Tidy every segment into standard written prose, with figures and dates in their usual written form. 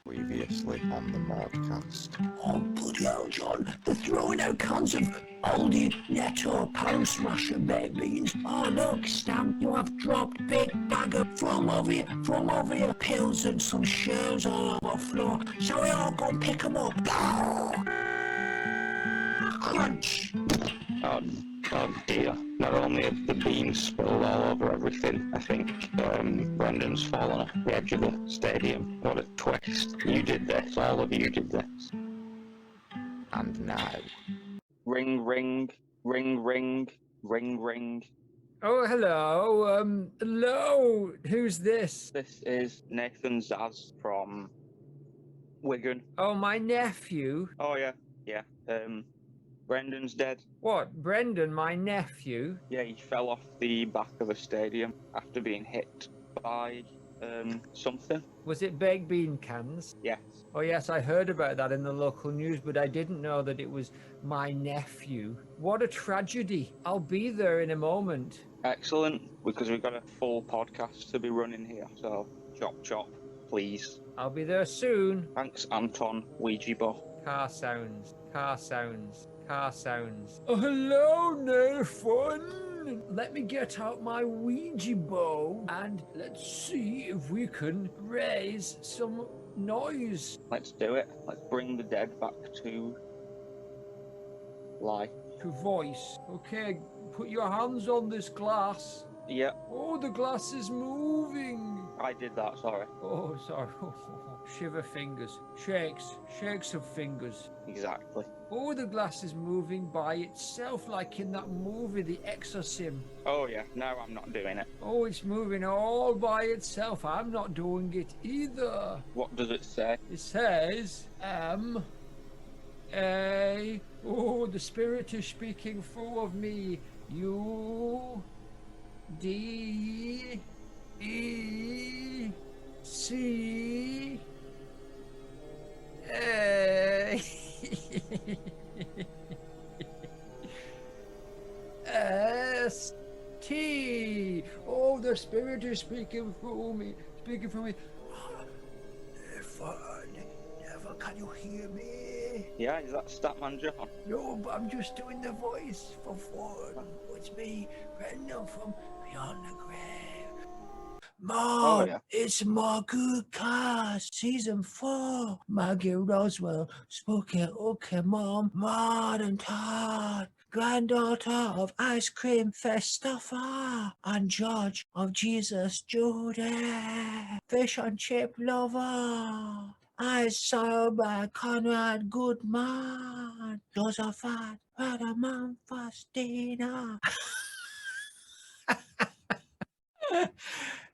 Previously on the Maudecast. Oh, bloody hell, John. They're throwing out cans of Aldi, Netto, Pound Smasher baked beans. Oh, look, Stan, you have dropped big bag of from over here, pills and some shells all over the floor. So we all go and pick them up. Crunch! Oh dear. Not only have the beans spilled all over everything, I think Brendan's fallen off the edge of the stadium. What a twist. You did this. All of you did this. And now, Ring, ring, ring, ring, ring, ring. Oh, hello. Hello. Who's this? This is Nathan Zaz from Wigan. Oh, my nephew. Oh yeah. Brendan's dead. What? Brendan, my nephew? Yeah, he fell off the back of a stadium after being hit by something. Was it baked bean cans? Yes. Oh, yes, I heard about that in the local news, but I didn't know that it was my nephew. What a tragedy. I'll be there in a moment. Excellent, because we've got a full podcast to be running here, so chop, please. I'll be there soon. Thanks, Anton Ouija board. Car sounds. Oh, hello, Nathan. Let me get out my Ouija board and let's see if we can raise some noise. Let's do it. Let's bring the dead back to life. To voice. Okay, put your hands on this glass. Yeah, Oh, the glass is moving. I did that, sorry. Oh, sorry. Shiver fingers. Shakes of fingers. Exactly. Oh, the glass is moving by itself like in that movie, The Exorcism. Oh yeah, no, I'm not doing it. Oh, it's moving all by itself. I'm not doing it either. What does it say? It says M-A. Oh, the spirit is speaking through of me. U-D-E-C-A. S-T. Oh, the spirit is speaking through me. Never can you hear me? Yeah, is that Statman John? No, but I'm just doing the voice for fun. It's me, Brendan from Beyond the Grave. Mom, yeah. It's Maudecast, season 4. Maggie Roswell, Spooky Okay Mom, Maude and Todd, granddaughter of Ice Cream Festafar, and George of Jesus Judy, Fish and Chip Lover. I saw by Conrad Goodman, Josephat, Radaman Fastina.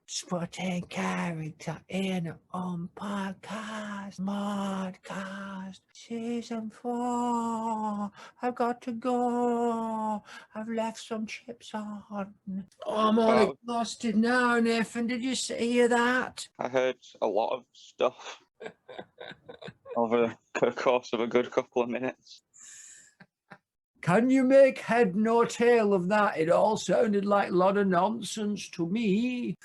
Sporting character in podcast, Maudecast, season 4. I've got to go. I've left some chips on. Oh, I'm all exhausted now, Nathan. Did you hear that? I heard a lot of stuff over the course of a good couple of minutes. Can you make head nor tail of that? It all sounded like a lot of nonsense to me.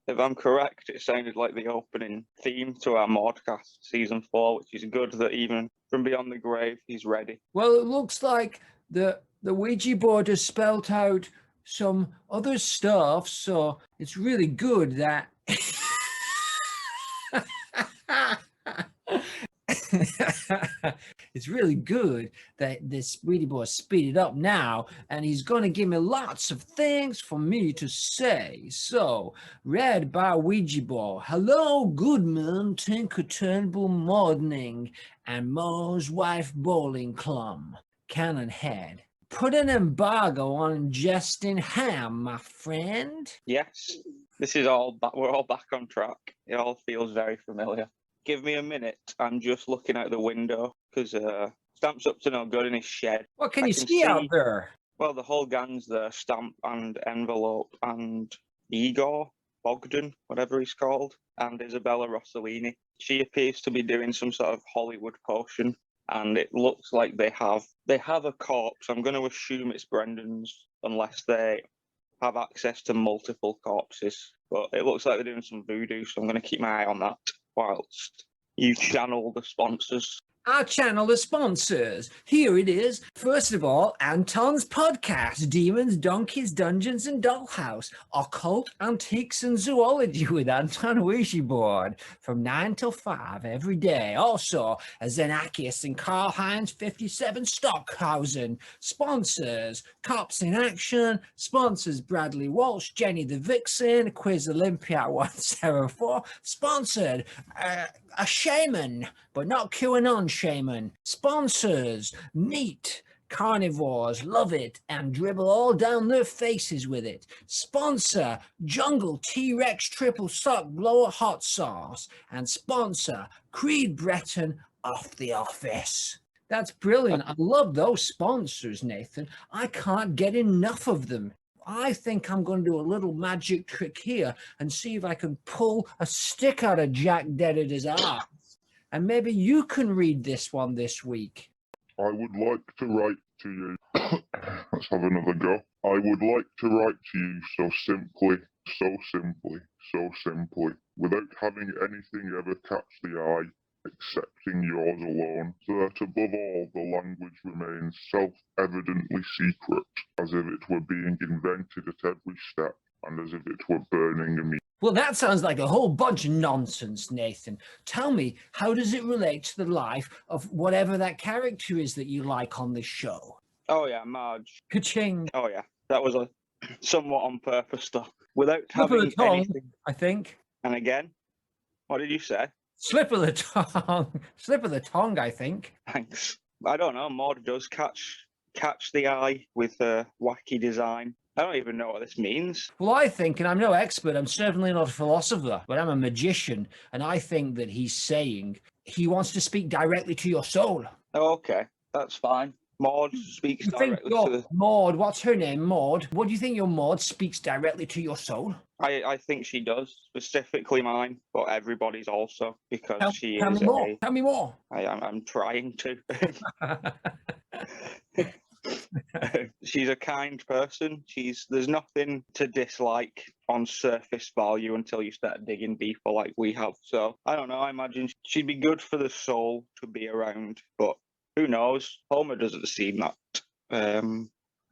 If I'm correct, it sounded like the opening theme to our Maudecast season 4, which is good that even from beyond the grave, he's ready. Well, it looks like the Ouija board has spelt out some other stuff, so it's really good that... It's really good that this Ouija board speeded up now, and he's going to give me lots of things for me to say. So, read by Ouija board. Hello, Goodman, Tinker Turnbull Morning, and Mo's wife bowling clum. Cannon head. Put an embargo on ingesting ham, my friend. Yes, this is all back. We're all back on track. It all feels very familiar. Give me a minute. I'm just looking out the window because Stamp's up to no good in his shed. What can you see out there? Well, the whole gang's there. Stamp and Envelope and Igor Bogdan, whatever he's called, and Isabella Rossellini. She appears to be doing some sort of Hollywood potion, and it looks like they have a corpse. I'm going to assume it's Brendan's, unless they have access to multiple corpses. But it looks like they're doing some voodoo, so I'm going to keep my eye on that whilst You channel the sponsors. Our channel the sponsors. Here it is. First of all, Anton's podcast, Demons, Donkeys, Dungeons and Dollhouse, Occult, Antiques and Zoology with Anton Wishiboard from 9 till 5 every day. Also, Xenakis and Karl-Heinz 57 Stockhausen. Sponsors, Cops in Action. Sponsors, Bradley Walsh, Jenny the Vixen, Quiz Olympia 104. Sponsored, a shaman, but not QAnon shaman. Sponsors, Neat, Carnivores, Love It, and dribble all down their faces with it. Sponsor, Jungle T-Rex Triple Sock Blower Hot Sauce. And sponsor, Creed Breton Off the Office. That's brilliant. I love those sponsors, Nathan. I can't get enough of them. I think I'm going to do a little magic trick here and see if I can pull a stick out of Jack Derrida's arse. And maybe you can read this one this week. I would like to write to you. Let's have another go. I would like to write to you so simply, without having anything ever catch the eye, excepting yours alone, so that above all the language remains self-evidently secret, as if it were being invented at every step, and as if it were burning immediately. Well, that sounds like a whole bunch of nonsense, Nathan. Tell me, how does it relate to the life of whatever that character is that you like on this show? Oh yeah, Marge. Ka-ching. Oh yeah, that was a somewhat on purpose stuff. Without Slip of having the tongue, anything. I think. And again, what did you say? Slip of the tongue. Slip of the tongue, I think. Thanks. I don't know. Maude does catch the eye with a wacky design. I don't even know what this means. Well, I think, and I'm no expert, I'm certainly not a philosopher, but I'm a magician, and I think that he's saying he wants to speak directly to your soul. Oh, okay, that's fine. Maude speaks You think directly your to the... Maude, what's her name, Maude? What do you think your Maude speaks directly to your soul? I think she does, specifically mine, but everybody's also, because she Tell is me more. Tell me more. I'm trying to. She's a kind person. There's nothing to dislike on surface value until you start digging deeper like we have. So I don't know. I imagine she'd be good for the soul to be around, but who knows? Homer doesn't seem that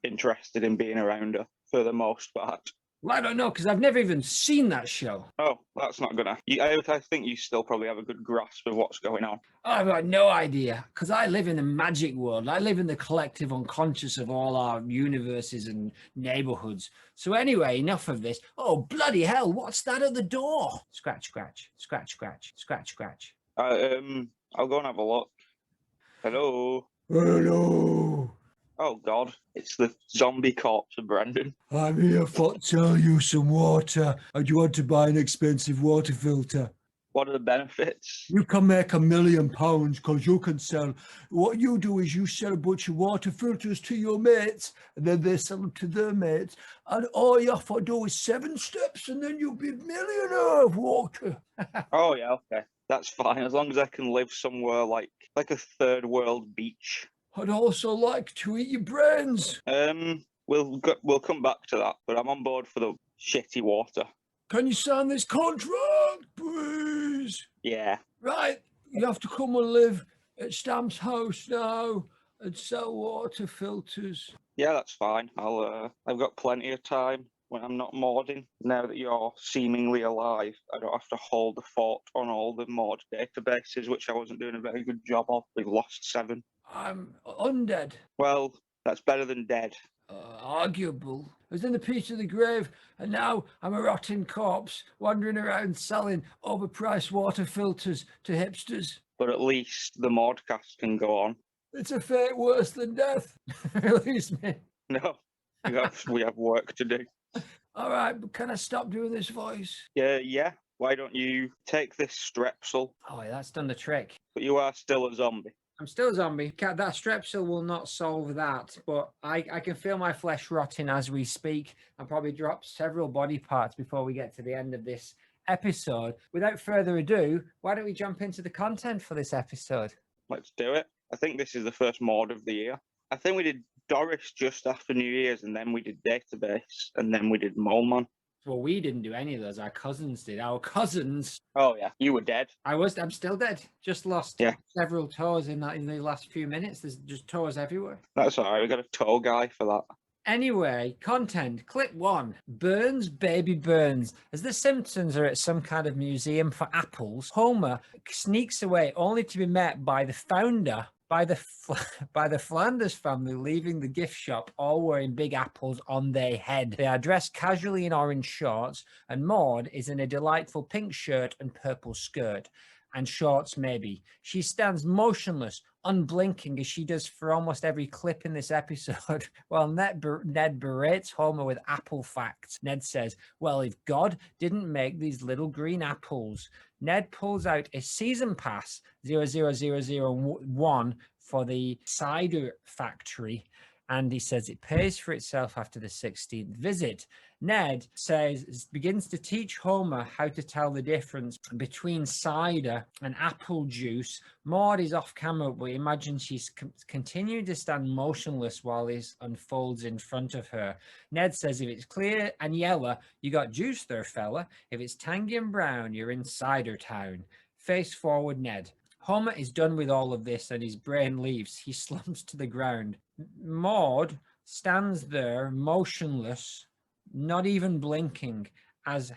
interested in being around her for the most part. Well, I don't know, because I've never even seen that show. Oh, that's not gonna. I think you still probably have a good grasp of what's going on. I've got no idea, because I live in the magic world. I live in the collective unconscious of all our universes and neighborhoods. So anyway, enough of this. Oh, bloody hell, what's that at the door? Scratch, scratch, scratch, scratch, scratch, scratch. I'll go and have a look. Hello? Hello. Oh, God. It's the zombie corpse of Brendan. I'm here for to sell you some water. Do you want to buy an expensive water filter? What are the benefits? You can make £1 million because you can sell. What you do is you sell a bunch of water filters to your mates, and then they sell them to their mates. And all you have to do is 7 steps, and then you'll be a millionaire of water. Oh, yeah, okay. That's fine, as long as I can live somewhere like a third world beach. I'd also like to eat your brains. We'll come back to that, but I'm on board for the shitty water. Can you sign this contract, please? Yeah. Right, you have to come and live at Stamp's house now and sell water filters. Yeah, that's fine. I've got plenty of time when I'm not modding. Now that you're seemingly alive, I don't have to hold the fort on all the mod databases, which I wasn't doing a very good job of. We've lost 7. I'm undead. Well, that's better than dead. Arguable. I was in the pit of the grave, and now I'm a rotting corpse wandering around selling overpriced water filters to hipsters. But at least the Maudecast can go on. It's a fate worse than death. Release me. No, we have work to do. All right, but can I stop doing this voice? Yeah. Why don't you take this strepsil? Oh, that's done the trick. But you are still a zombie. I'm still a zombie. That strepsil will not solve that, but I can feel my flesh rotting as we speak. I'll probably drop several body parts before we get to the end of this episode. Without further ado, why don't we jump into the content for this episode? Let's do it. I think this is the first mod of the year. I think we did Doris just after New Year's, and then we did Database, and then we did Moleman. Well, we didn't do any of those. Our cousins did. Our cousins. Oh yeah, you were dead. I'm still dead. Just lost Yeah. several toes in the last few minutes. There's just toes everywhere. That's all right. We got a toe guy for that. Anyway, content. Clip 1. Burns, baby Burns. As the Simpsons are at some kind of museum for apples, Homer sneaks away only to be met by the founder, by the Flanders family, leaving the gift shop, all wearing big apples on their head. They are dressed casually in orange shorts, and Maude is in a delightful pink shirt and purple skirt. And shorts, maybe. She stands motionless, unblinking, as she does for almost every clip in this episode, while Ned berates Homer with apple facts. Ned says, well, if God didn't make these little green apples. Ned pulls out a season pass 00001 for the cider factory, and he says it pays for itself after the 16th visit. Ned begins to teach Homer how to tell the difference between cider and apple juice. Maude is off camera, but imagine she's continuing to stand motionless while this unfolds in front of her. Ned says, if it's clear and yellow, you got juice there, fella. If it's tangy and brown, you're in cider town. Face forward, Ned. Homer is done with all of this and his brain leaves. He slumps to the ground. Maude stands there motionless, not even blinking, as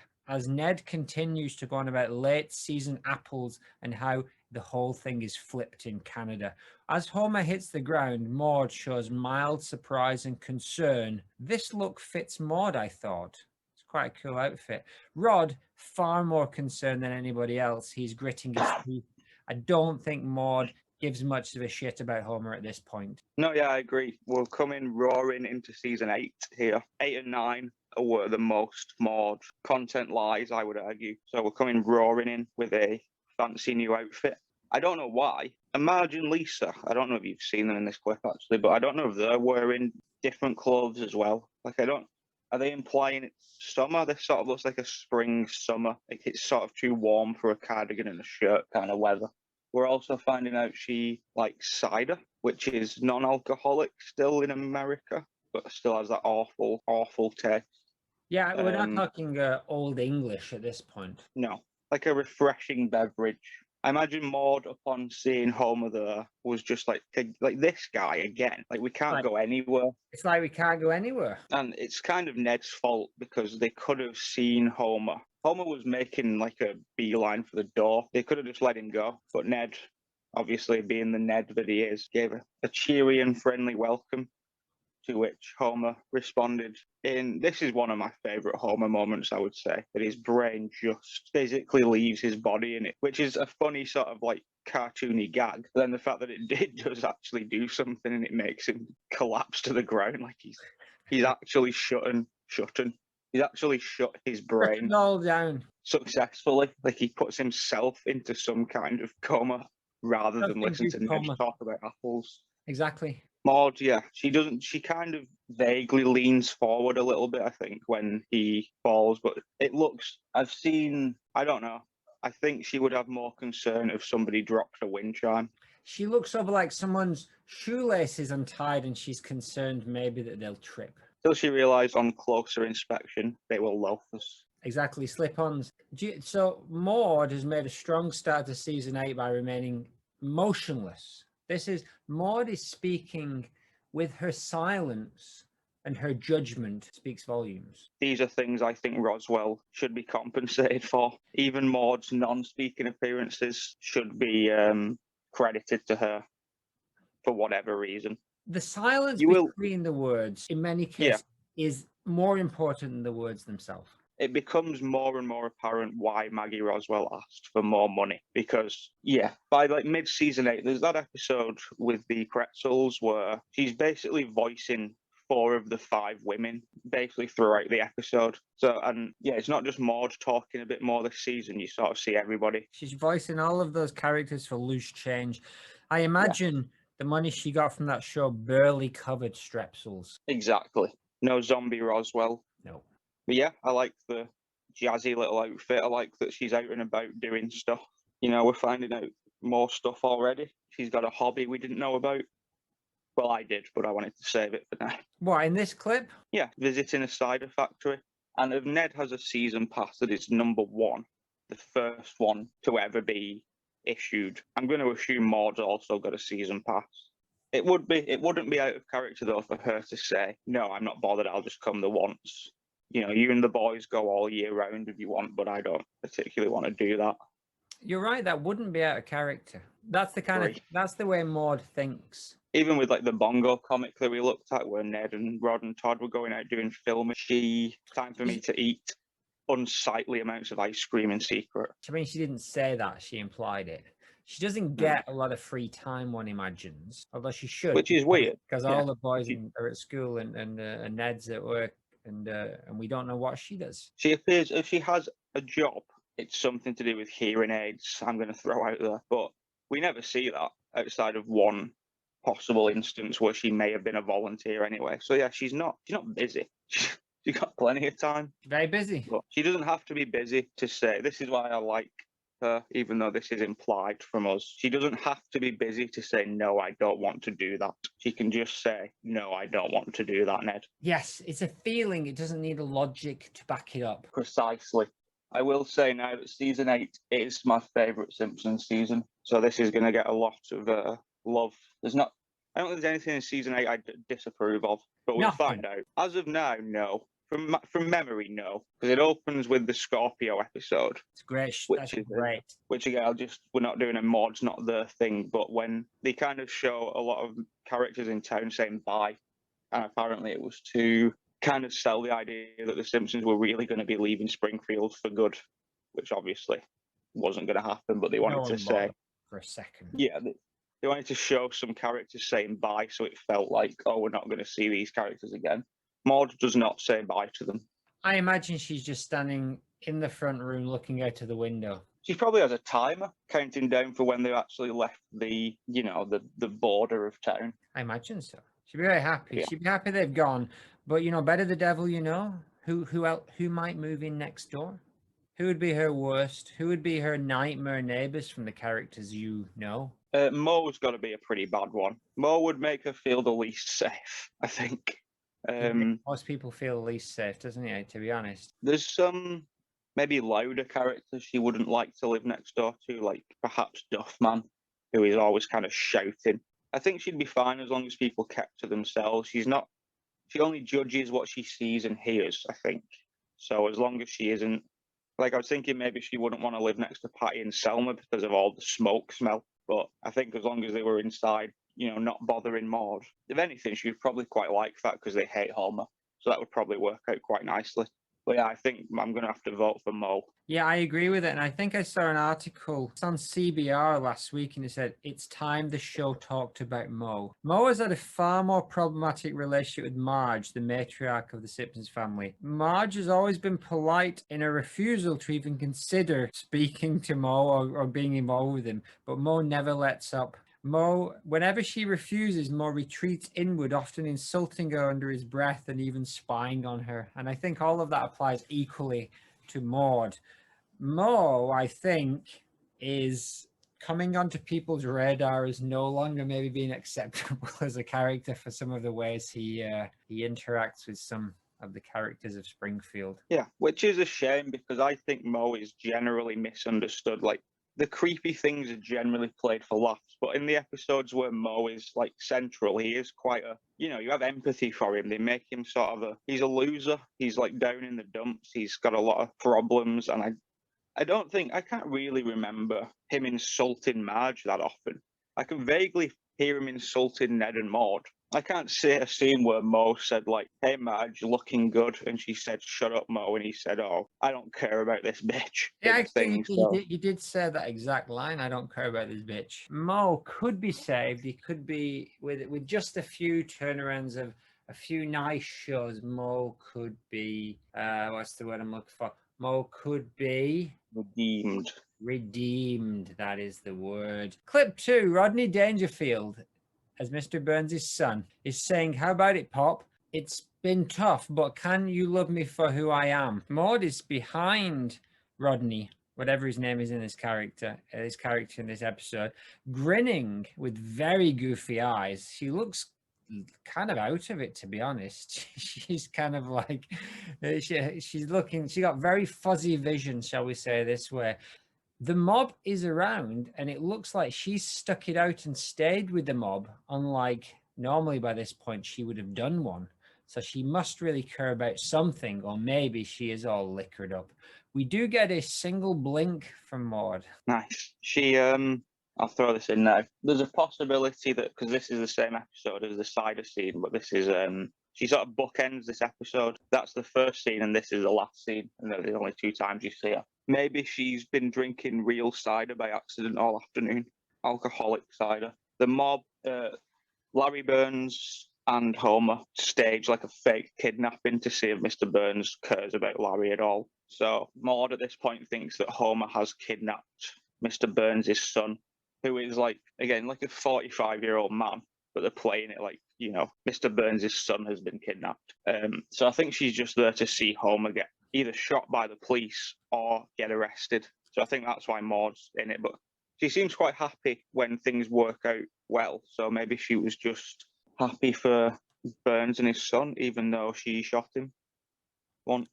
Ned continues to go on about late season apples and how the whole thing is flipped in Canada. As Homer hits the ground, Maude shows mild surprise and concern. This look fits Maude, I thought. It's quite a cool outfit. Rod, far more concerned than anybody else. He's gritting his teeth. I don't think Maude gives much of a shit about Homer at this point. No, yeah, I agree. We'll come in roaring into season 8 here. 8 and 9 were the most Maude content lies, I would argue. So we'll come in roaring in with a fancy new outfit. I don't know why. Marge and Lisa, I don't know if you've seen them in this clip actually, but I don't know if they're wearing different clothes as well. Are they implying it's summer? This sort of looks like a spring summer. Like it's sort of too warm for a cardigan and a shirt kind of weather. We're also finding out she likes cider, which is non-alcoholic still in America, but still has that awful, awful taste. Yeah, we're not talking Old English at this point. No, like a refreshing beverage. I imagine Maude, upon seeing Homer there, was just like this guy again. Like, we can't go anywhere. It's like we can't go anywhere. And it's kind of Ned's fault because they could have seen Homer. Homer was making like a beeline for the door. They could have just let him go. But Ned, obviously being the Ned that he is, gave a cheery and friendly welcome, to which Homer responded this is one of my favourite Homer moments, I would say, that his brain just physically leaves his body in it, which is a funny sort of like cartoony gag. But then the fact that it does actually do something and it makes him collapse to the ground, like he's actually he's actually shut his brain all down successfully. Like he puts himself into some kind of coma rather than listen to Ned talk about apples. Exactly. Maude, yeah, she kind of vaguely leans forward a little bit, I think, when he falls, but I don't know. I think she would have more concern if somebody dropped a wind chime. She looks over like someone's shoelace is untied and she's concerned maybe that they'll trip. Till she realised on closer inspection they were loafers. Exactly, slip-ons. So Maude has made a strong start to season 8 by remaining motionless. Maude is speaking with her silence, and her judgment speaks volumes. These are things I think Roswell should be compensated for. Even Maude's non-speaking appearances should be credited to her for whatever reason. The silence between the words, in many cases, is more important than the words themselves. It becomes more and more apparent why Maggie Roswell asked for more money. Because, by like mid-season 8, there's that episode with the pretzels where she's basically voicing 4 of the 5 women basically throughout the episode. So, and it's not just Maude talking a bit more this season. You sort of see everybody. She's voicing all of those characters for loose change. I imagine the money she got from that show barely covered Strepsils. Exactly. No zombie Roswell. No. But yeah, I like the jazzy little outfit. I like that she's out and about doing stuff. We're finding out more stuff already. She's got a hobby we didn't know about. Well, I did, but I wanted to save it for now. What, in this clip? Yeah, visiting a cider factory. And if Ned has a season pass that is number 1, the first one to ever be issued, I'm going to assume Maude's also got a season pass. It wouldn't be out of character though for her to say, no, I'm not bothered, I'll just come the once. You know, you and the boys go all year round if you want, but I don't particularly want to do that. You're right, that wouldn't be out of character. That's the way Maude thinks. Even with like the Bongo comic that we looked at where Ned and Rod and Todd were going out doing filming, time for me to eat unsightly amounts of ice cream in secret. I mean, she didn't say that, she implied it. She doesn't get a lot of free time, one imagines, although she should. Which is weird. Because all the boys are at school and Ned's at work, and we don't know what she does. She appears, if she has a job, it's something to do with hearing aids, I'm going to throw out there. But we never see that outside of one possible instance where she may have been a volunteer anyway. So yeah, she's not busy. She's got plenty of time. Very busy. But she doesn't have to be busy to say, this is why I like her, even though this is implied from us. She doesn't have to be busy to say, no, I don't want to do that. She can just say, no, I don't want to do that, Ned. Yes, it's a feeling. It doesn't need a logic to back it up. Precisely. I will say now that season 8 is my favourite Simpsons season. So this is going to get a lot of love. I don't think there's anything in season 8 I disapprove of, but we'll find out. As of now, no. From memory, no, because it opens with the Scorpio episode. It's great. That's great. Which again, we're not doing a Maude's not the thing, but when they kind of show a lot of characters in town saying bye, and apparently it was to kind of sell the idea that the Simpsons were really going to be leaving Springfield for good, which obviously wasn't going to happen, but they wanted to say for a second. Yeah, they wanted to show some characters saying bye, so it felt like, oh, we're not going to see these characters again. Maude does not say bye to them. I imagine she's just standing in the front room looking out of the window. She probably has a timer counting down for when they actually left the border of town. I imagine so. She'd be very happy. Yeah. She'd be happy they've gone. But, better the devil you know. Who might move in next door? Who would be her worst? Who would be her nightmare neighbours from the characters you know? Mo's got to be a pretty bad one. Mo would make her feel the least safe, I think. Most people feel least safe, doesn't he, to be honest? There's some maybe louder characters she wouldn't like to live next door to, like perhaps Duffman, who is always kind of shouting. I think she'd be fine as long as people kept to themselves. She only judges what she sees and hears, I think. So as long as she isn't, like I was thinking maybe she wouldn't want to live next to Patty and Selma because of all the smoke smell. But I think as long as they were inside, not bothering Maude. If anything, she would probably quite like that because they hate Homer. So that would probably work out quite nicely. But yeah, I think I'm going to have to vote for Mo. Yeah, I agree with it. And I think I saw an article on CBR last week and it said, it's time the show talked about Mo. Mo has had a far more problematic relationship with Marge, the matriarch of the Simpsons family. Marge has always been polite in her refusal to even consider speaking to Mo or being involved with him. But Mo never lets up. Mo, whenever she refuses, Mo retreats inward, often insulting her under his breath and even spying on her. And I think all of that applies equally to Maude. Mo, I think, is coming onto people's radar as no longer maybe being acceptable as a character for some of the ways he interacts with some of the characters of Springfield. Yeah, which is a shame because I think Mo is generally misunderstood. Like, the creepy things are generally played for laughs, but in the episodes where Mo is like central, he is quite you have empathy for him. They make him he's a loser. He's like down in the dumps. He's got a lot of problems, and I can't really remember him insulting Marge that often. I can vaguely hear him insulting Ned and Maude. I can't see a scene where Mo said, like, hey, Marge, looking good. And she said, shut up, Mo. And he said, oh, I don't care about this bitch. Yeah, actually, you did say that exact line. I don't care about this bitch. Mo could be saved. He could be, with just a few turnarounds of a few nice shows, Mo could be, what's the word I'm looking for? Mo could be... Redeemed, that is the word. Clip 2, Rodney Dangerfield, as Mr. Burns' son, is saying, how about it, Pop? It's been tough, but can you love me for who I am? Maude is behind Rodney, whatever his name is in his character in this episode, grinning with very goofy eyes. She looks kind of out of it, to be honest. She's kind of like, she's looking, she got very fuzzy vision, shall we say this way. The mob is around and it looks like she's stuck it out and stayed with the mob, unlike normally by this point she would have done one. So she must really care about something, or maybe she is all liquored up. We do get a single blink from Maude. Nice. She, I'll throw this in now. There's a possibility that, because this is the same episode as the cider scene, but this is, she sort of bookends this episode. That's the first scene and this is the last scene, and there's only 2 times you see her. Maybe she's been drinking real cider by accident all afternoon. Alcoholic cider. The mob, Larry Burns and Homer stage like a fake kidnapping to see if Mr. Burns cares about Larry at all. So Maude at this point thinks that Homer has kidnapped Mr. Burns' son, who is like, again, like a 45-year-old man, but they're playing it like, you know, Mr. Burns' son has been kidnapped. So I think she's just there to see Homer get either shot by the police or get arrested. So I think that's why Maude's in it, but she seems quite happy when things work out well. So maybe she was just happy for Burns and his son, even though she shot him once.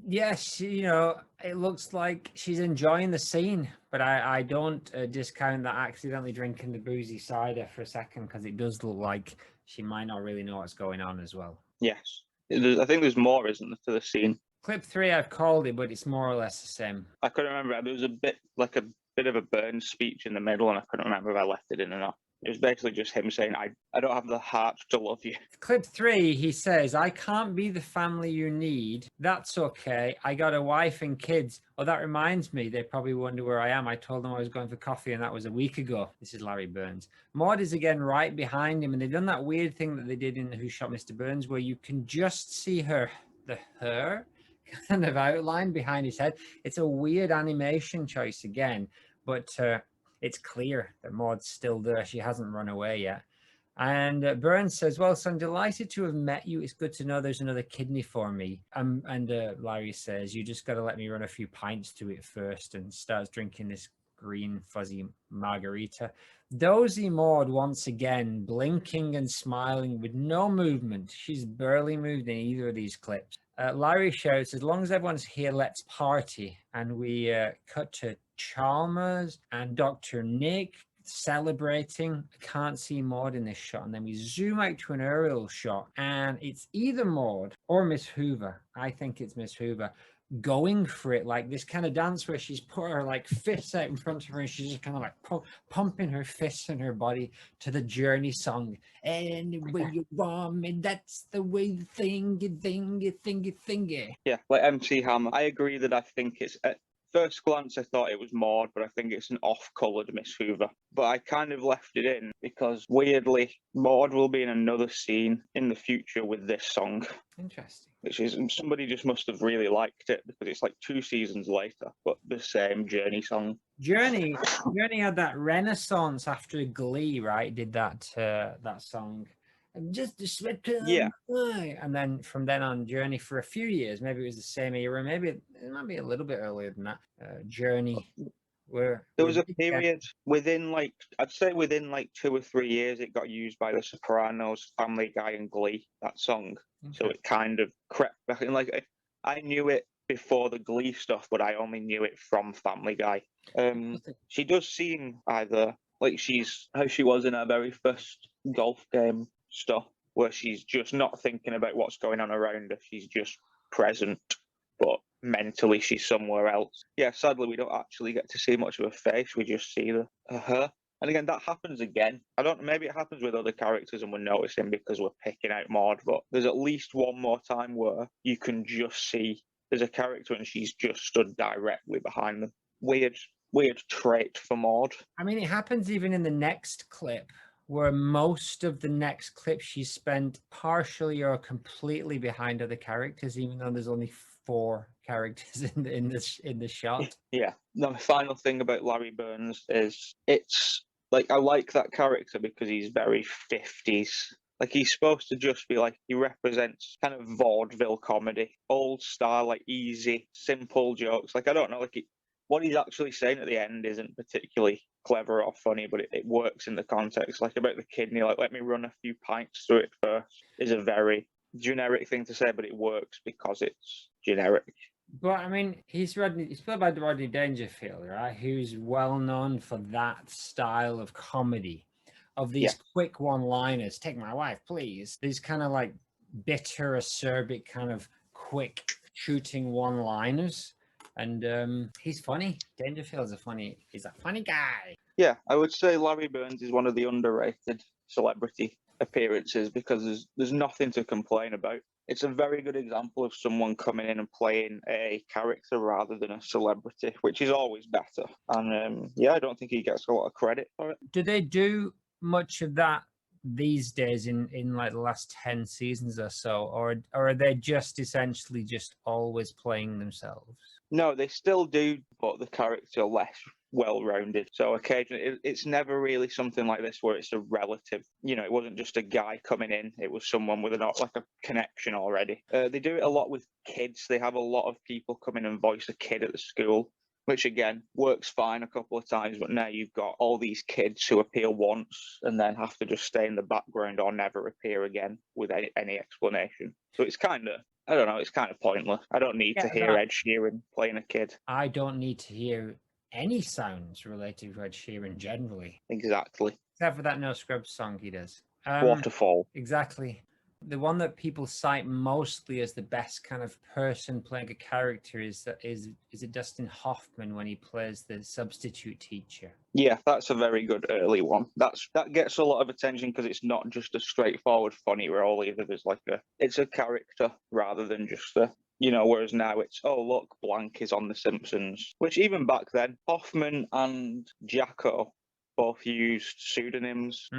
Yes, you know, it looks like she's enjoying the scene, but I don't discount that accidentally drinking the boozy cider for a second, because it does look like she might not really know what's going on as well. Yes. I think there's more, isn't there, to the scene? Clip 3, I've called it, but it's more or less the same. I couldn't remember. There was a bit of a Burns speech in the middle, and I couldn't remember if I left it in or not. It was basically just him saying, I don't have the heart to love you. Clip 3, he says, I can't be the family you need. That's okay. I got a wife and kids. Oh, that reminds me. They probably wonder where I am. I told them I was going for coffee, and that was a week ago. This is Larry Burns. Maude is again right behind him, and they've done that weird thing that they did in Who Shot Mr. Burns, where you can just see her kind of outline behind his head. It's a weird animation choice again, but it's clear that Maude's still there. She hasn't run away yet. And Burns says, well, son, delighted to have met you. It's good to know there's another kidney for me. And Larry says, you just got to let me run a few pints to it first, and starts drinking this green fuzzy margarita. Dozy Maude once again, blinking and smiling with no movement. She's barely moved in either of these clips. Larry shouts, as long as everyone's here, let's party. And we cut to Chalmers and Dr. Nick celebrating. I can't see Maude in this shot. And then we zoom out to an aerial shot, and it's either Maude or Miss Hoover. I think it's Miss Hoover going for it, like this kind of dance where she's put her like fists out in front of her, and she's just kind of like pumping her fists in her body to the Journey song. Any way you want me, that's the way you thingy. Yeah, like MC Hammer. I agree that I think it's, at first glance I thought it was Maude, but I think it's an off-coloured Miss Hoover. But I kind of left it in because weirdly Maude will be in another scene in the future with this song. Interesting. Which is, somebody just must have really liked it, because it's like 2 seasons later, but the same Journey song. Journey had that renaissance after Glee, right? Did that song. I'm just a sweater. Yeah. And then from then on, Journey for a few years. Maybe it was the same era. Maybe it might be a little bit earlier than that. Journey. There was a period within I'd say within 2 or 3 years, it got used by The Sopranos, Family Guy, and Glee, that song. Okay. So it kind of crept back in. I knew it before the Glee stuff, but I only knew it from Family Guy. She does seem either like how she was in her very first golf game stuff, where she's just not thinking about what's going on around her. She's just present, but mentally she's somewhere else. Yeah, sadly we don't actually get to see much of her face. We just see her. And again, that happens again. Maybe it happens with other characters and we're noticing because we're picking out Maude, but there's at least one more time where you can just see there's a character and she's just stood directly behind them. Weird trait for Maude. I mean, it happens even in the next clip, where most of the next clip she's spent partially or completely behind other characters, even though there's only 4 characters in the shot. Yeah. The final thing about Larry Burns is it's like, I like that character because he's very 50s. Like, he's supposed to just be like, he represents kind of vaudeville comedy, old style, like easy, simple jokes. Like, I don't know, what he's actually saying at the end isn't particularly clever or funny, but it works in the context. Like about the kidney, like let me run a few pints through it first is a very generic thing to say, but it works because it's generic. But I mean, he's played by Rodney Dangerfield, right? Who's well known for that style of comedy, of these quick one-liners. Take my wife, please. These kind of like bitter, acerbic, kind of quick shooting one-liners. And he's funny. Dangerfield's he's a funny guy. Yeah, I would say Larry Burns is one of the underrated celebrity appearances because there's nothing to complain about. It's a very good example of someone coming in and playing a character rather than a celebrity, which is always better. And I don't think he gets a lot of credit for it. Do they do much of that these days in like the last 10 seasons or so, or are they just essentially just always playing themselves? No, they still do, but the character less well-rounded. So occasionally, it's never really something like this where it's a relative. It wasn't just a guy coming in; it was someone with a connection already. They do it a lot with kids. They have a lot of people come in and voice a kid at the school, which again works fine a couple of times. But now you've got all these kids who appear once and then have to just stay in the background or never appear again with any explanation. So it's kind of. I don't know, it's kind of pointless. I don't need to hear Ed Sheeran playing a kid. I don't need to hear any sounds related to Ed Sheeran generally. Exactly. Except for that No Scrubs song he does. Waterfall. Exactly. The one that people cite mostly as the best kind of person playing a character is it Dustin Hoffman when he plays the substitute teacher? Yeah, that's a very good early one. That gets a lot of attention because it's not just a straightforward funny role either. It's a character rather than just whereas now it's, oh, look, blank is on The Simpsons, which even back then, Hoffman and Jacko both used pseudonyms.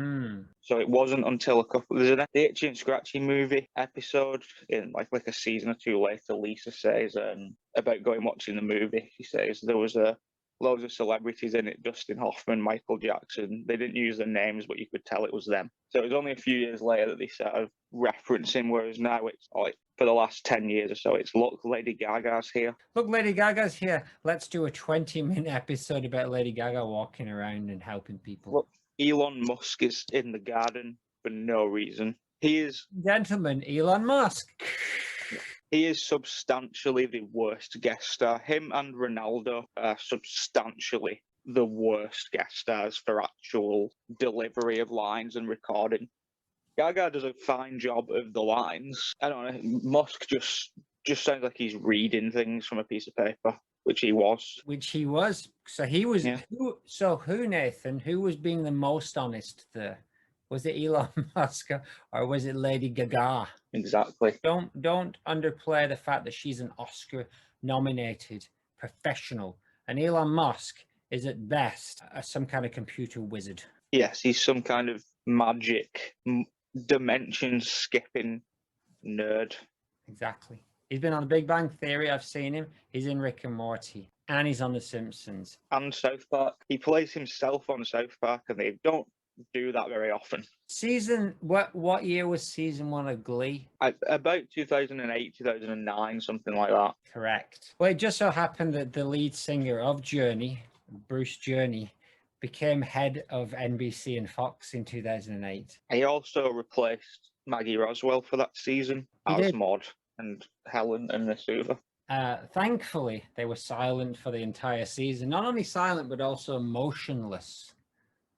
So it wasn't until there's an Itchy and Scratchy movie episode in like a season or two later, Lisa says about going watching the movie. She says there was loads of celebrities in it, Dustin Hoffman, Michael Jackson. They didn't use their names, but you could tell it was them. So it was only a few years later that they started referencing, whereas now it's like for the last 10 years or so, it's look, Lady Gaga's here. Look, Lady Gaga's here. Let's do a 20-minute episode about Lady Gaga walking around and helping people. Look, Elon Musk is in the garden for no reason. He is... Gentlemen, Elon Musk. He is substantially the worst guest star. Him and Ronaldo are substantially the worst guest stars for actual delivery of lines and recording. Gaga does a fine job of the lines. I don't know. Musk just sounds like he's reading things from a piece of paper, which he was. So he was. Yeah. Who, Nathan? Who was being the most honest there? Was it Elon Musk or was it Lady Gaga? Exactly. Don't underplay the fact that she's an Oscar-nominated professional, and Elon Musk is at best some kind of computer wizard. Yes, he's some kind of magic dimension skipping nerd. Exactly. He's been on The Big Bang Theory. I've seen him. He's in Rick and Morty, and he's on The Simpsons and South Park. He plays himself on South Park, and they don't do that very often. What year was season 1 of Glee? About 2008, 2009, something like that. Correct. Well, it just so happened that the lead singer of Journey, Bruce Journey, became head of NBC and Fox in 2008. He also replaced Maggie Roswell for that season as Maude and Helen and Nasuva. Thankfully, they were silent for the entire season. Not only silent, but also motionless.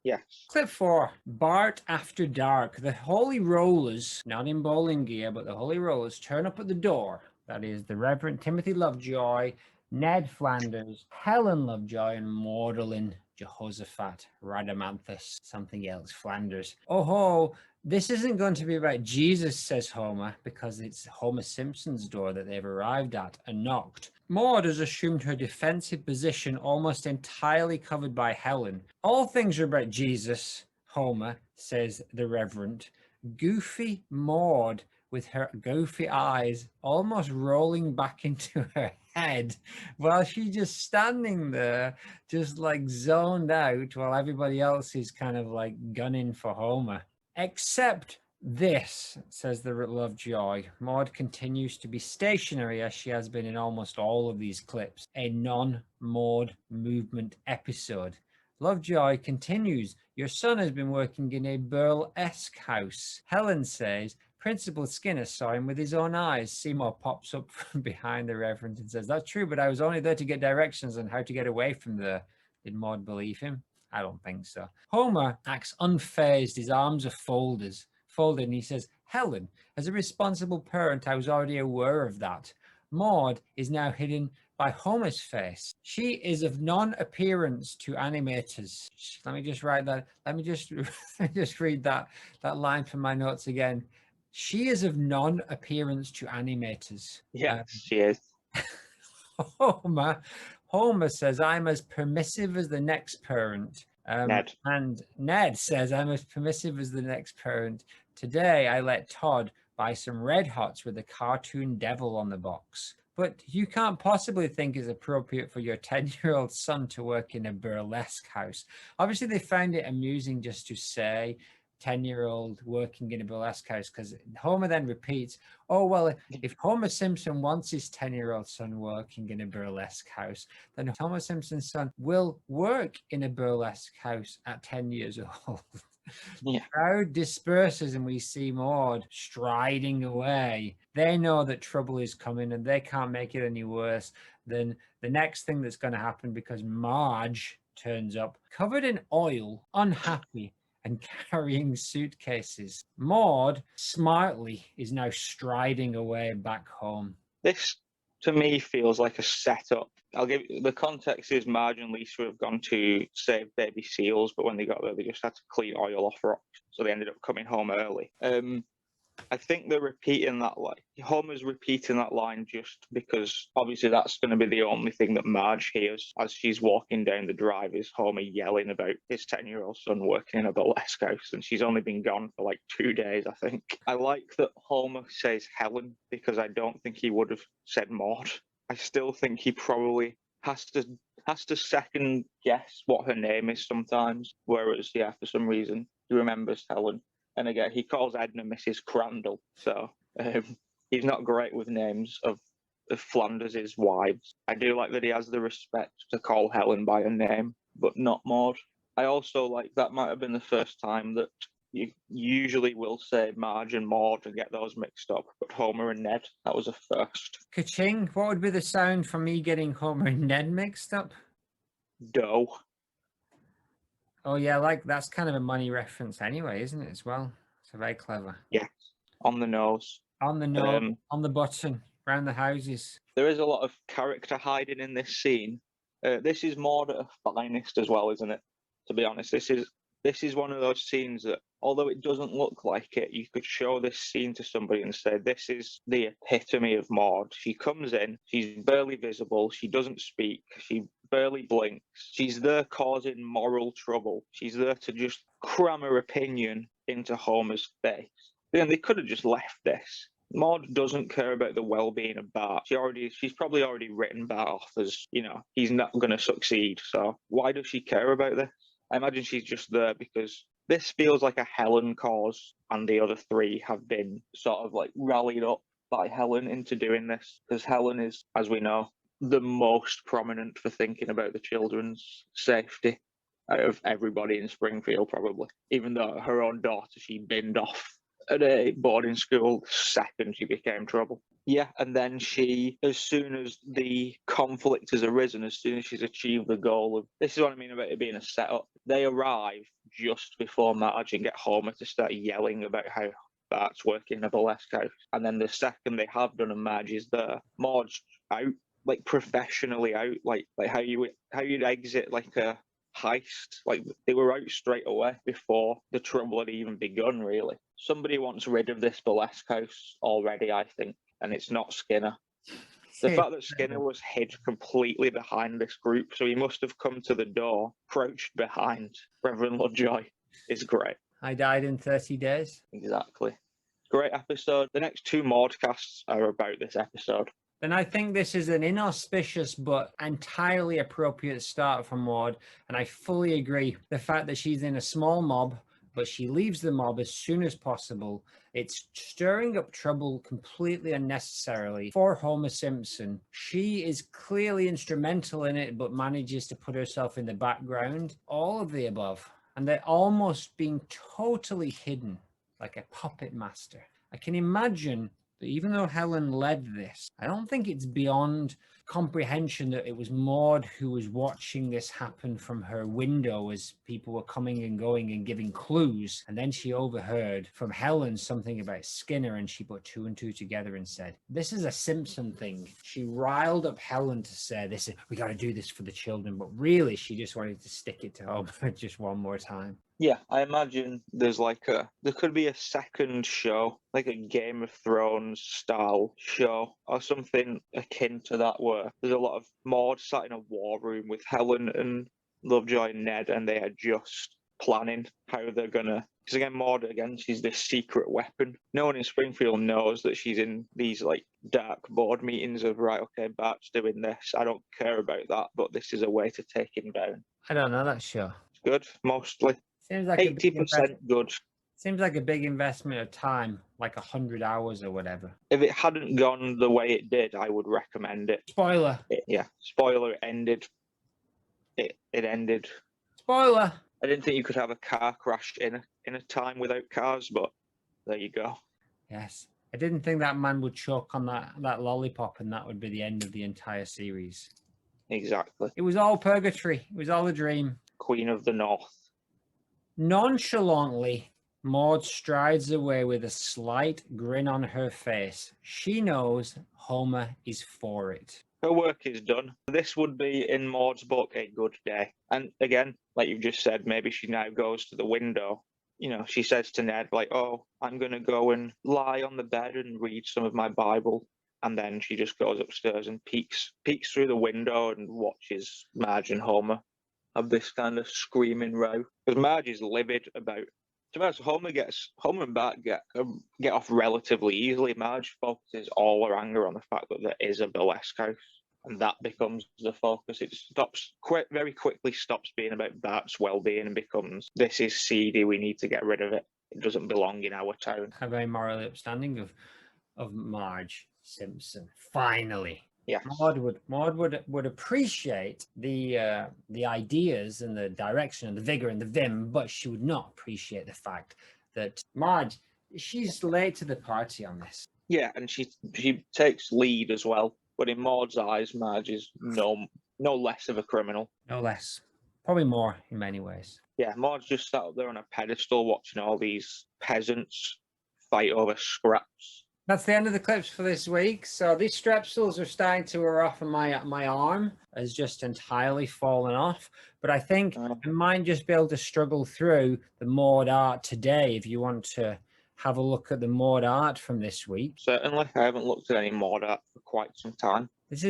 Yes. Clip 4, Bart After Dark. The Holy Rollers, not in bowling gear, but the Holy Rollers turn up at the door. That is the Reverend Timothy Lovejoy, Ned Flanders, Helen Lovejoy, and Magdalene Jehoshaphat Rhadamanthus, something else, Flanders. Oh ho, this isn't going to be about Jesus, says Homer, because it's Homer Simpson's door that they've arrived at and knocked. Maude has assumed her defensive position almost entirely covered by Helen. All things are about Jesus, Homer, says the Reverend. Goofy Maude, with her goofy eyes almost rolling back into her head while she's just standing there, just like zoned out while everybody else is kind of like gunning for Homer. Except this, says the Lovejoy. Maude continues to be stationary as she has been in almost all of these clips. A non-Maude movement episode. Lovejoy continues, your son has been working in a burlesque house. Helen says, Principal Skinner saw him with his own eyes. Seymour pops up from behind the Reverend and says, that's true, but I was only there to get directions on how to get away from there. Did Maude believe him? I don't think so. Homer acts unfazed. His arms are folded, and he says, Helen, as a responsible parent, I was already aware of that. Maude is now hidden by Homer's face. She is of non-appearance to animators. Let me just write that. Let me just read that line from my notes again. She is of non-appearance to animators. Yes, she is. Homer says, I'm as permissive as the next parent. Ned. And Ned says, I'm as permissive as the next parent. Today, I let Todd buy some Red Hots with a cartoon devil on the box. But you can't possibly think it's appropriate for your 10-year-old son to work in a burlesque house. Obviously, they found it amusing just to say 10-year-old working in a burlesque house, because Homer then repeats, oh, well, if Homer Simpson wants his 10-year-old son working in a burlesque house, then Homer Simpson's son will work in a burlesque house at 10 years old. Yeah. Crowd disperses and we see Maude striding away. They know that trouble is coming and they can't make it any worse than the next thing that's going to happen, because Marge turns up covered in oil, unhappy, and carrying suitcases. Maude smartly is now striding away back home. This, to me, feels like a setup. I'll give you the context is Marge and Lisa have gone to save baby seals, but when they got there, they just had to clean oil off rocks, so they ended up coming home early. I think they're repeating that line. Homer's repeating that line just because obviously that's going to be the only thing that Marge hears as she's walking down the drive, is Homer yelling about his 10-year-old son working in a burlesque house, and she's only been gone for like 2 days, I think. I like that Homer says Helen, because I don't think he would have said Maude. I still think he probably has to second guess what her name is sometimes, whereas, yeah, for some reason, he remembers Helen. And again, he calls Edna Mrs. Crandall, so he's not great with names of Flanders' wives. I do like that he has the respect to call Helen by her name, but not Maude. I also like that might have been the first time that you usually will say Marge and Maude and get those mixed up, but Homer and Ned, that was a first. Ka-ching, what would be the sound for me getting Homer and Ned mixed up? Dough. Oh yeah, like that's kind of a money reference anyway, isn't it, as well? So very clever. Yeah, on the nose. On the nose, on the button, around the houses. There is a lot of character hiding in this scene. This is Maude at her finest as well, isn't it? To be honest, this is one of those scenes that, although it doesn't look like it, you could show this scene to somebody and say, this is the epitome of Maude. She comes in, she's barely visible, she doesn't speak, she barely blinks. She's there causing moral trouble. She's there to just cram her opinion into Homer's face. Then they could have just left this. Maude doesn't care about the well-being of Bart. She's probably already written Bart off as, he's not going to succeed. So why does she care about this? I imagine she's just there because this feels like a Helen cause, and the other three have been sort of like rallied up by Helen into doing this, because Helen is, as we know, the most prominent for thinking about the children's safety out of everybody in Springfield, probably. Even though her own daughter, she binned off at a boarding school the second she became trouble. Yeah, and then she, as soon as the conflict has arisen, as soon as she's achieved the goal of, this is what I mean about it being a setup, they arrive just before Marge and get Homer to start yelling about how Bart's working in a burlesque house. And then the second they have done and Marge is there, Marge's out, like professionally out, like how you'd exit like a heist. Like they were out straight away before the trouble had even begun, really. Somebody wants rid of this burlesque house already, I think, and it's not Skinner. The fact that Skinner was hid completely behind this group, so he must have come to the door, crouched behind Reverend Lovejoy, is great. I died in 30 days. Exactly. Great episode. The next 2 Maudcasts are about this episode. Then I think this is an inauspicious but entirely appropriate start for Maude, and I fully agree. The fact that she's in a small mob but she leaves the mob as soon as possible. It's stirring up trouble completely unnecessarily for Homer Simpson. She is clearly instrumental in it, but manages to put herself in the background. All of the above. And they're almost being totally hidden, like a puppet master. I can imagine that even though Helen led this, I don't think it's beyond comprehension that it was Maude who was watching this happen from her window as people were coming and going and giving clues. And then she overheard from Helen something about Skinner, and she put two and two together and said, this is a Simpson thing. She riled up Helen to say, we got to do this for the children. But really, she just wanted to stick it to Homer just one more time. Yeah, I imagine there could be a second show, like a Game of Thrones style show or something akin to that, where there's a lot of Maude sat in a war room with Helen and Lovejoy and Ned, and they are just planning how they're gonna. Because again, Maude, she's this secret weapon. No one in Springfield knows that she's in these like dark board meetings of, right, okay, Bart's doing this. I don't care about that, but this is a way to take him down. I don't know that show. It's good, mostly. Seems like 80% good. Seems like a big investment of time, like 100 hours or whatever. If it hadn't gone the way it did, I would recommend it. Spoiler. Spoiler, it ended. It ended. Spoiler. I didn't think you could have a car crash in a time without cars, but there you go. Yes. I didn't think that man would choke on that lollipop and that would be the end of the entire series. Exactly. It was all purgatory. It was all a dream. Queen of the North. Nonchalantly, Maude strides away with a slight grin on her face. She knows Homer is for it. Her work is done. This would be, in Maude's book, a good day. And again, like you've just said, maybe she now goes to the window. You know, she says to Ned, like, oh, I'm going to go and lie on the bed and read some of my Bible. And then she just goes upstairs and peeks through the window and watches Marge and Homer have this kind of screaming row. Because Marge is livid about. To be honest, Homer and Bart get off relatively easily. Marge focuses all her anger on the fact that there is a burlesque house, and that becomes the focus. It very quickly stops being about Bart's well-being and becomes, this is seedy, we need to get rid of it. It doesn't belong in our town. A very morally upstanding of Marge Simpson. Finally. Yes. Maude would appreciate the ideas and the direction and the vigor and the vim, but she would not appreciate the fact that Marge, she's late to the party on this. Yeah, and she takes lead as well. But in Maude's eyes, Marge is no less of a criminal. No less. Probably more in many ways. Yeah, Maude's just sat up there on a pedestal watching all these peasants fight over scraps. That's the end of the clips for this week. So these strepsils are starting to wear off, and my arm has just entirely fallen off. But I think I might just be able to struggle through the Maude art today if you want to have a look at the Maude art from this week. Certainly. I haven't looked at any Maude art for quite some time. This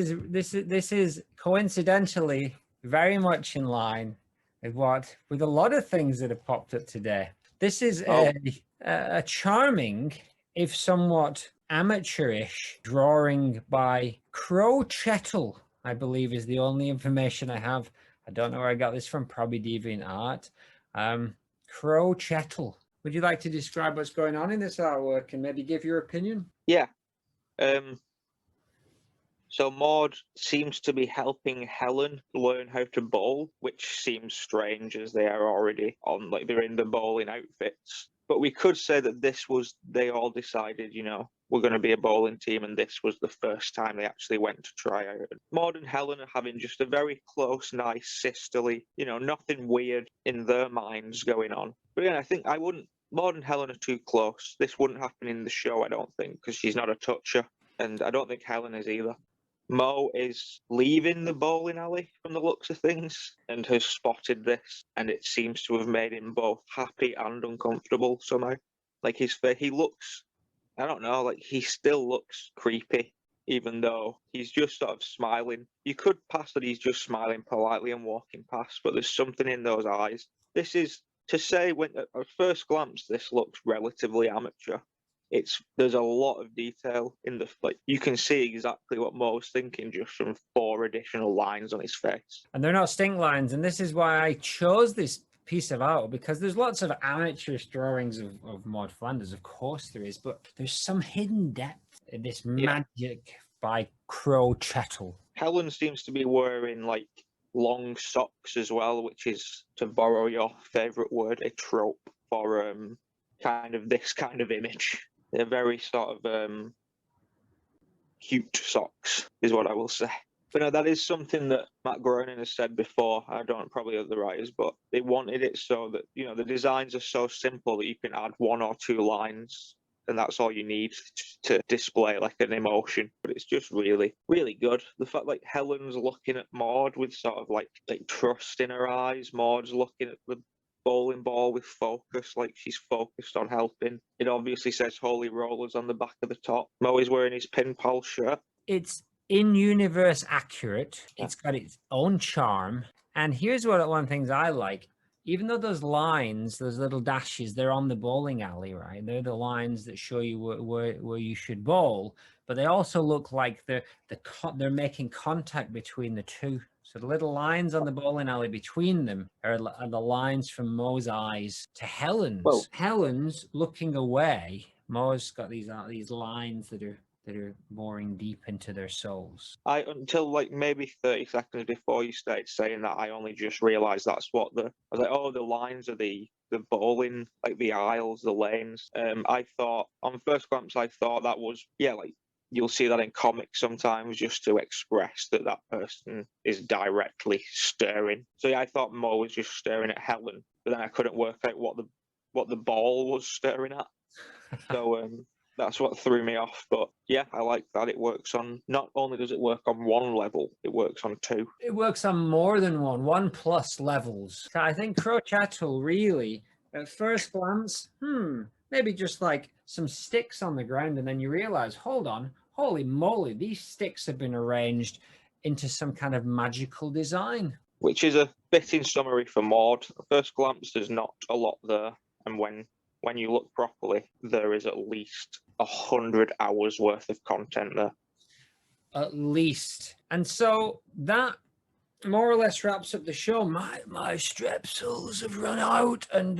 is coincidentally very much in line with a lot of things that have popped up today. This is a charming, if somewhat amateurish, drawing by Crow Chettle, I believe is the only information I have. I don't know where I got this from, probably DeviantArt. Crow Chettle. Would you like to describe what's going on in this artwork and maybe give your opinion? Yeah. So Maude seems to be helping Helen learn how to bowl, which seems strange as they are already on, like they're in the bowling outfits. But we could say that they all decided, we're going to be a bowling team, and this was the first time they actually went to try out. Maude and Helen are having just a very close, nice, sisterly, nothing weird in their minds going on. But again, I think Maude and Helen are too close. This wouldn't happen in the show, I don't think, because she's not a toucher, and I don't think Helen is either. Mo is leaving the bowling alley from the looks of things and has spotted this, and it seems to have made him both happy and uncomfortable somehow. Like his face, he looks, I don't know, like he still looks creepy, even though he's just sort of smiling. You could pass that he's just smiling politely and walking past, but there's something in those eyes. This is, to say, when at first glance, this looks relatively amateur. There's a lot of detail in you can see exactly what Mo's thinking just from 4 additional lines on his face. And they're not stink lines, and this is why I chose this piece of art, because there's lots of amateurish drawings of Maude Flanders, of course there is, but there's some hidden depth in this magic by Crow Chettle. Helen seems to be wearing like long socks as well, which is, to borrow your favourite word, a trope for kind of this kind of image. They're very sort of cute socks, is what I will say. But no, that is something that Matt Groening has said before. I don't probably other writers, but they wanted it so that, you know, the designs are so simple that you can add 1 or 2 lines and that's all you need to display like an emotion. But it's just really, really good. The fact like Helen's looking at Maude with sort of like trust in her eyes. Maude's looking at the bowling ball with focus, like she's focused on helping. It obviously says Holy Rollers on the back of the top. Mo is wearing his pin pal shirt. It's in-universe accurate. It's got its own charm. And here's one of the things I like. Even though those lines, those little dashes, they're on the bowling alley, right? They're the lines that show you where you should bowl. But they also look like they're making contact between the two. So the little lines on the bowling alley between them are the lines from Mo's eyes to Helen's. Well, Helen's looking away. Mo's got these lines that are boring deep into their souls. Until like maybe 30 seconds before you started saying that, I only just realised that's what I was like, oh, the lines are the bowling, like the aisles, the lanes. I thought, on first glance, I thought that was, like, you'll see that in comics sometimes just to express that person is directly staring. So yeah, I thought Mo was just staring at Helen, but then I couldn't work out what the ball was staring at. So that's what threw me off. But yeah, I like that. It works on, not only does it work on 1 level, it works on 2. It works on more than 1 plus levels. I think Crow Chettle really, at first glance, maybe just like some sticks on the ground, and then you realize, hold on, holy moly, these sticks have been arranged into some kind of magical design. Which is a bit in summary for Maude. At first glance, there's not a lot there, and when you look properly, there is at least 100 hours worth of content there. At least. And so that more or less wraps up the show. My strepsils have run out and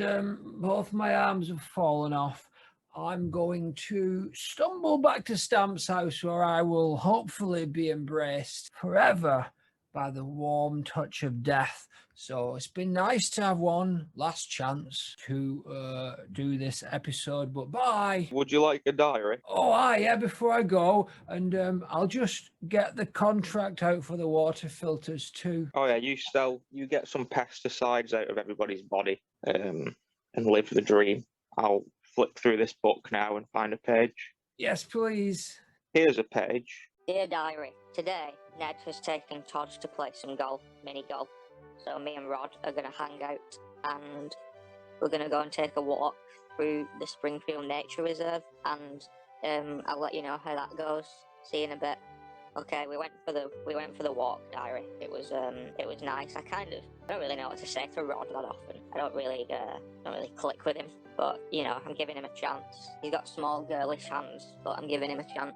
both my arms have fallen off. I'm going to stumble back to Stamp's house, where I will hopefully be embraced forever by the warm touch of death. So it's been nice to have one last chance to do this episode, but bye. Would you like a diary? Oh, yeah, before I go, and I'll just get the contract out for the water filters too. Oh yeah, you get some pesticides out of everybody's body and live the dream. I'll flip through this book now and find a page. Yes, please. Here's a page. Dear Diary, today Ned has taken Todd to play some golf, mini golf. So me and Rod are going to hang out and we're going to go and take a walk through the Springfield Nature Reserve, and I'll let you know how that goes. See you in a bit. Okay, we went for the walk, Diary. It was nice. I don't really know what to say to Rod that often. I don't really click with him, but you know, I'm giving him a chance. He's got small girlish hands, but I'm giving him a chance.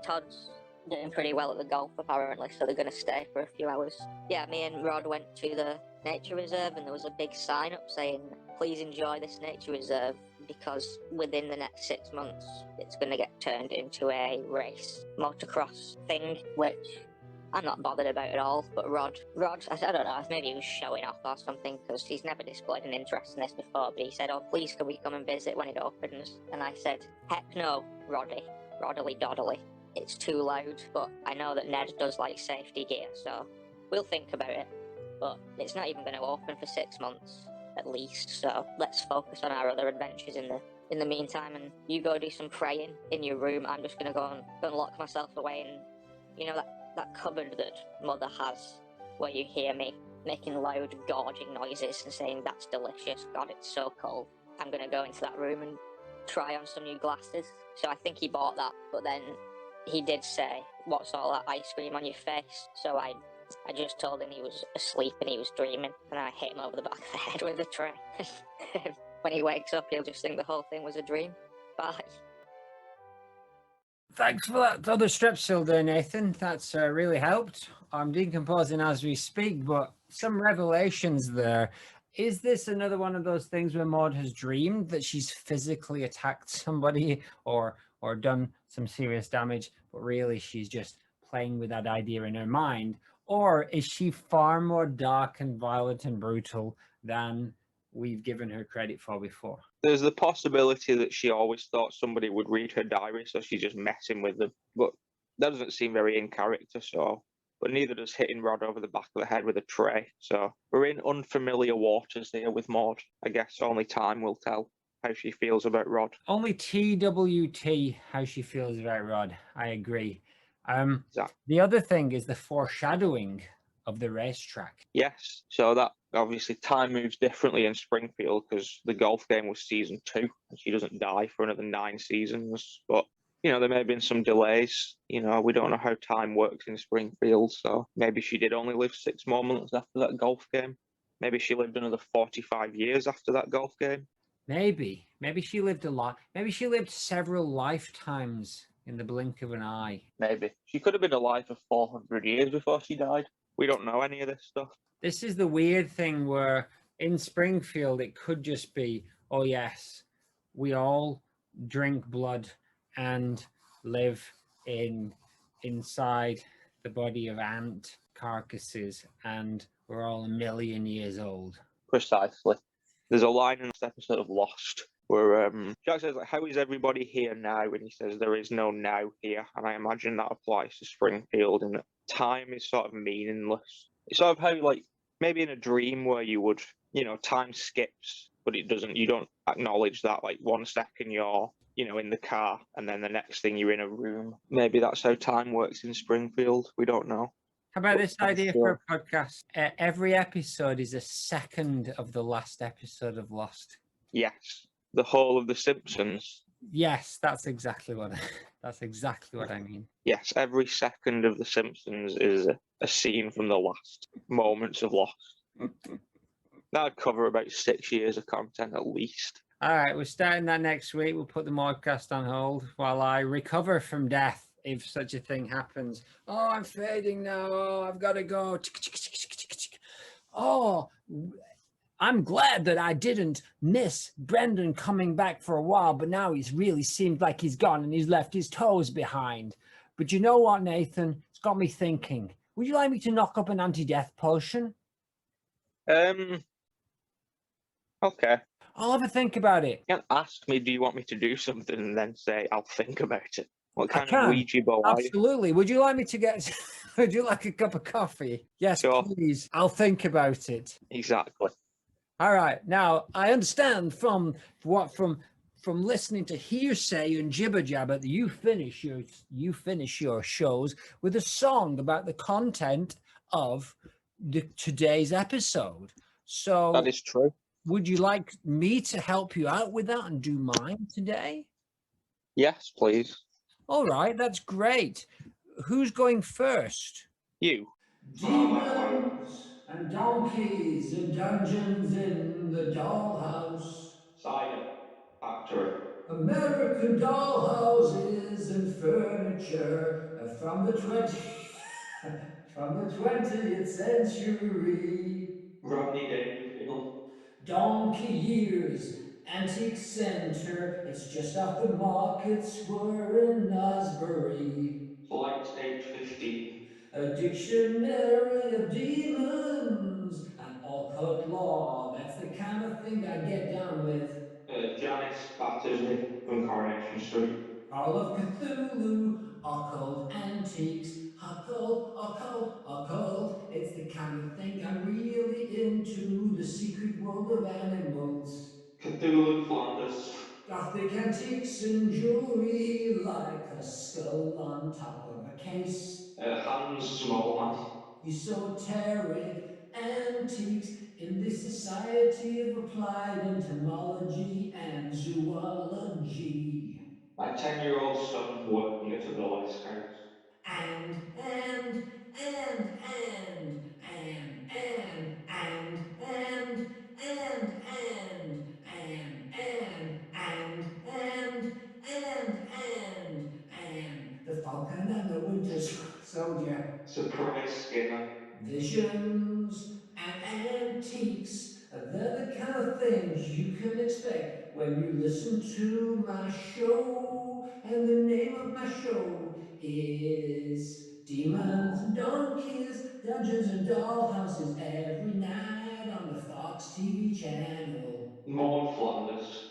Todd's doing pretty well at the golf apparently, so they're going to stay for a few hours. Yeah, me and Rod went to the nature reserve and there was a big sign up saying, please enjoy this nature reserve, because within the next 6 months it's going to get turned into a race motocross thing, which I'm not bothered about at all. But Rod, I don't know, maybe he was showing off or something, because he's never displayed an interest in this before, but he said, oh, please can we come and visit when it opens? And I said, heck no, Roddily doddly. It's too loud, but I know that Ned does like safety gear, so we'll think about it. But it's not even going to open for 6 months, at least, so let's focus on our other adventures in the meantime, and you go do some praying in your room. I'm just going to go and lock myself away, and you know that cupboard that Mother has, where you hear me making loud gorging noises and saying, that's delicious, God, it's so cold. I'm going to go into that room and try on some new glasses. So I think he bought that, but then he did say, what's all that ice cream on your face? So I just told him he was asleep and he was dreaming, and I hit him over the back of the head with a tray. When he wakes up, he'll just think the whole thing was a dream. Bye. Thanks for that other strepsil there, Nathan. That's really helped. I'm decomposing as we speak, but some revelations there. Is this another one of those things where Maude has dreamed that she's physically attacked somebody or done some serious damage, but really she's just playing with that idea in her mind? Or is she far more dark and violent and brutal than we've given her credit for before? There's the possibility that she always thought somebody would read her diary, so she's just messing with them. But that doesn't seem very in character, so. But neither does hitting Rod over the back of the head with a tray. So we're in unfamiliar waters here with Maude. I guess only time will tell how she feels about Rod. Only TWT how she feels about Rod. I agree. The other thing is the foreshadowing of the racetrack. Yes, so that obviously time moves differently in Springfield because the golf game was season 2 and she doesn't die for another 9 seasons. But there may have been some delays. We don't know how time works in Springfield, so maybe she did only live 6 more months after that golf game. Maybe she lived another 45 years after that golf game. Maybe she lived a lot. Maybe she lived several lifetimes in the blink of an eye. Maybe she could have been alive for 400 years before she died. We don't know any of this stuff. This is the weird thing where in Springfield it could just be, oh yes, we all drink blood and live inside the body of ant carcasses, and we're all 1 million years old. Precisely. There's a line in this episode of Lost where Jack says, like, how is everybody here now? And he says, there is no now here. And I imagine that applies to Springfield, and that time is sort of meaningless. It's sort of how, like, maybe in a dream where you would, time skips, but it doesn't, you don't acknowledge that, like, 1 second you're, in the car, and then the next thing you're in a room. Maybe that's how time works in Springfield. We don't know. How about this idea for a podcast? Every episode is a second of the last episode of Lost. Yes. The whole of The Simpsons. Yes, that's exactly what I mean. Yes, every second of The Simpsons is a scene from the last moments of Lost. That'd cover about 6 years of content at least. All right, we're starting that next week. We'll put the Maudecast on hold while I recover from death, if such a thing happens. Oh, I'm fading now. Oh, I've got to go. Oh, I'm glad that I didn't miss Brendan coming back for a while, but now he's really seemed like he's gone and he's left his toes behind. But you know what, Nathan? It's got me thinking. Would you like me to knock up an anti-death potion? Okay. I'll have a think about it. You can't ask me, do you want me to do something, and then say, I'll think about it. What kind of Ouija board are you? Absolutely. Would you like me to get... Would you like a cup of coffee? Yes, sure. Please. I'll think about it. Exactly. All right. Now, I understand from listening to hearsay and jibber jabber that you finish your shows with a song about the content of today's episode. So that is true. Would you like me to help you out with that and do mine today? Yes, please. All right, that's great. Who's going first? You. Demons and donkeys and dungeons in the dollhouse. Cider factory. American dollhouses and furniture from the 20th century. Rodney Dangerfield. Donkey Years Antique Center. It's just off the Market Square in Osbury. Flight Stage 15. A dictionary of demons and occult law. That's the kind of thing I get down with. Janice Battersby from Coronation Street. Call of Cthulhu, occult antiques, occult. It's the kind of thing I'm really into. The secret world of animals. Cthulhu Flanders. Gothic antiques and jewelry like a skull on top of a case. Hans Smallman. Esoteric antiques in the Society of Applied Entomology and Zoology. My 10-year-old son working at a burlesque house. And the Falcon and the Winter Soldier. Surprise Skinner. Visions and antiques They're the kind of things you can expect when you listen to my show. And the name of my show is Demons and Donkeys, Dungeons and Dollhouses every night on the Fox TV channel. Maude Flanders.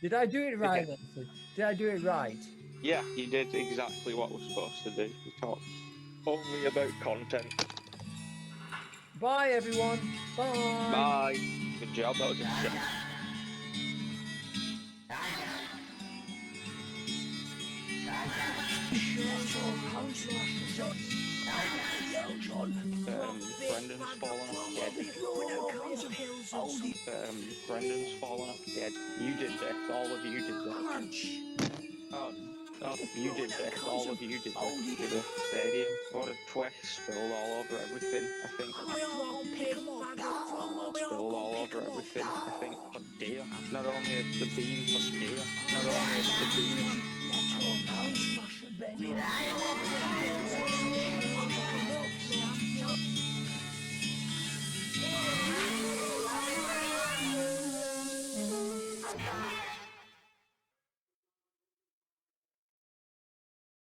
Did I do it right, Leslie? Did I do it right? Yeah, you did exactly what we're supposed to do. You talked only about content. Bye, everyone. Bye. Bye. Good job, that was a shit. Brendan's fallen off dead. Brendan's fallen off dead. You did this, all of you did this. Oh, you did this, all of you did this. To the stadium. What a twist, spilled all over everything, I think. Spilled all over everything, I think. Oh dear. Not only is the beam, but dear. Not only is the beam.